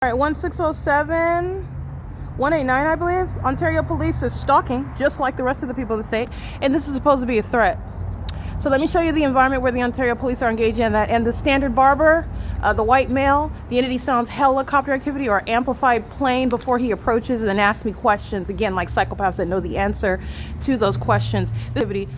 All right, 1607, 189, I believe. Ontario Police is stalking, just like the rest of the people of the state, and this is supposed to be a threat. So let me show you the environment where the Ontario Police are engaging in that. And the standard barber, the white male, the entity sounds helicopter activity or amplified plane before he approaches and then asks me questions, again, like psychopaths that know the answer to those questions.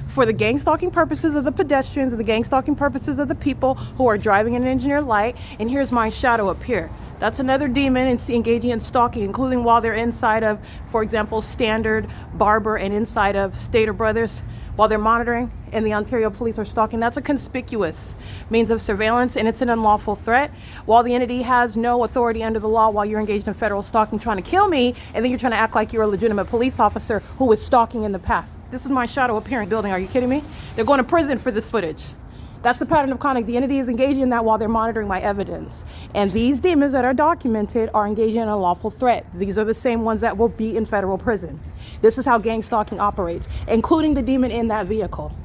For the gang stalking purposes of the pedestrians and the gang stalking purposes of the people who are driving in an engineered light. And here's my shadow up here. That's another demon engaging in stalking, including while they're inside of, for example, Standard, Barber, and inside of Stater Brothers, while they're monitoring and the Ontario Police are stalking. That's a conspicuous means of surveillance, and it's an unlawful threat. While the entity has no authority under the law, while you're engaged in federal stalking trying to kill me, and then you're trying to act like you're a legitimate police officer who was stalking in the path. This is my shadow appearing building. Are you kidding me? They're going to prison for this footage. That's the pattern of conduct. The entity is engaging in that while they're monitoring my evidence. And these demons that are documented are engaging in a lawful threat. These are the same ones that will be in federal prison. This is how gang stalking operates, including the demon in that vehicle.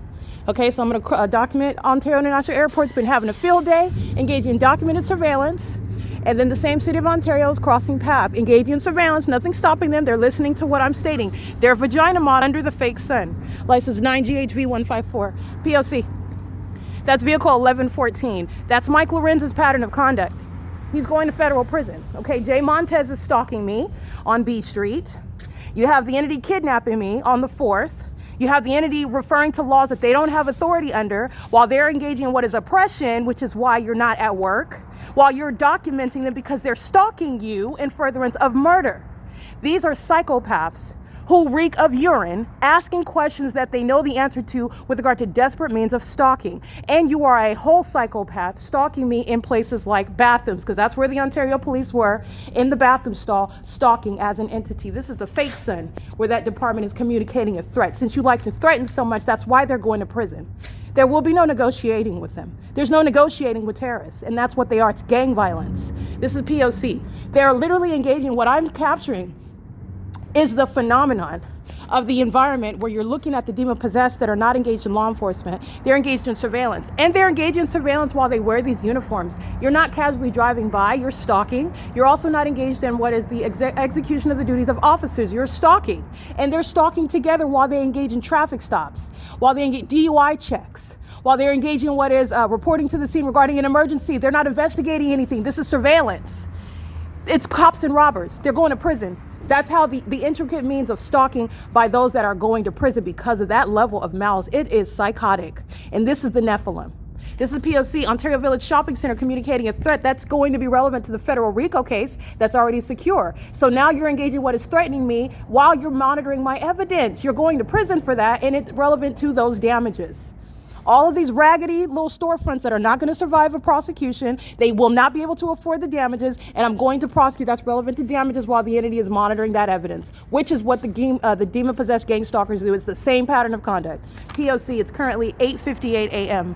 Okay, so I'm going to document Ontario International Airport's been having a field day, engaging in documented surveillance. And then the same city of Ontario is crossing path, engaging in surveillance, nothing stopping them. They're listening to what I'm stating. Their vagina mod under the fake sun. License 9GHV154, P.O.C. That's vehicle 1114. That's Mike Lorenz's pattern of conduct. He's going to federal prison. Okay, Jay Montez is stalking me on B Street. You have the entity kidnapping me on the 4th. You have the entity referring to laws that they don't have authority under while they're engaging in what is oppression, which is why you're not at work, while you're documenting them because they're stalking you in furtherance of murder. These are psychopaths who reek of urine, asking questions that they know the answer to with regard to desperate means of stalking. And you are a whole psychopath stalking me in places like bathrooms, because that's where the Ontario Police were, in the bathroom stall, stalking as an entity. This is the fake sun where that department is communicating a threat. Since you like to threaten so much, that's why they're going to prison. There will be no negotiating with them. There's no negotiating with terrorists, and that's what they are. It's gang violence. This is P.O.C. They are literally engaging. What I'm capturing is the phenomenon of the environment where you're looking at the demon-possessed that are not engaged in law enforcement. They're engaged in surveillance. And they're engaged in surveillance while they wear these uniforms. You're not casually driving by, you're stalking. You're also not engaged in what is the execution of the duties of officers. You're stalking. And they're stalking together while they engage in traffic stops, while they engage DUI checks, while they're engaging in what is reporting to the scene regarding an emergency. They're not investigating anything. This is surveillance. It's cops and robbers. They're going to prison. That's how the intricate means of stalking by those that are going to prison because of that level of malice. It is psychotic. And this is the Nephilim. This is P.O.C. Ontario Village Shopping Center communicating a threat that's going to be relevant to the federal RICO case that's already secure. So now you're engaging what is threatening me while you're monitoring my evidence. You're going to prison for that, and it's relevant to those damages. All of these raggedy little storefronts that are not going to survive a prosecution, they will not be able to afford the damages, and I'm going to prosecute. That's relevant to damages while the entity is monitoring that evidence, which is what the demon-possessed gang stalkers do. It's the same pattern of conduct. P.O.C. It's currently 8:58 a.m.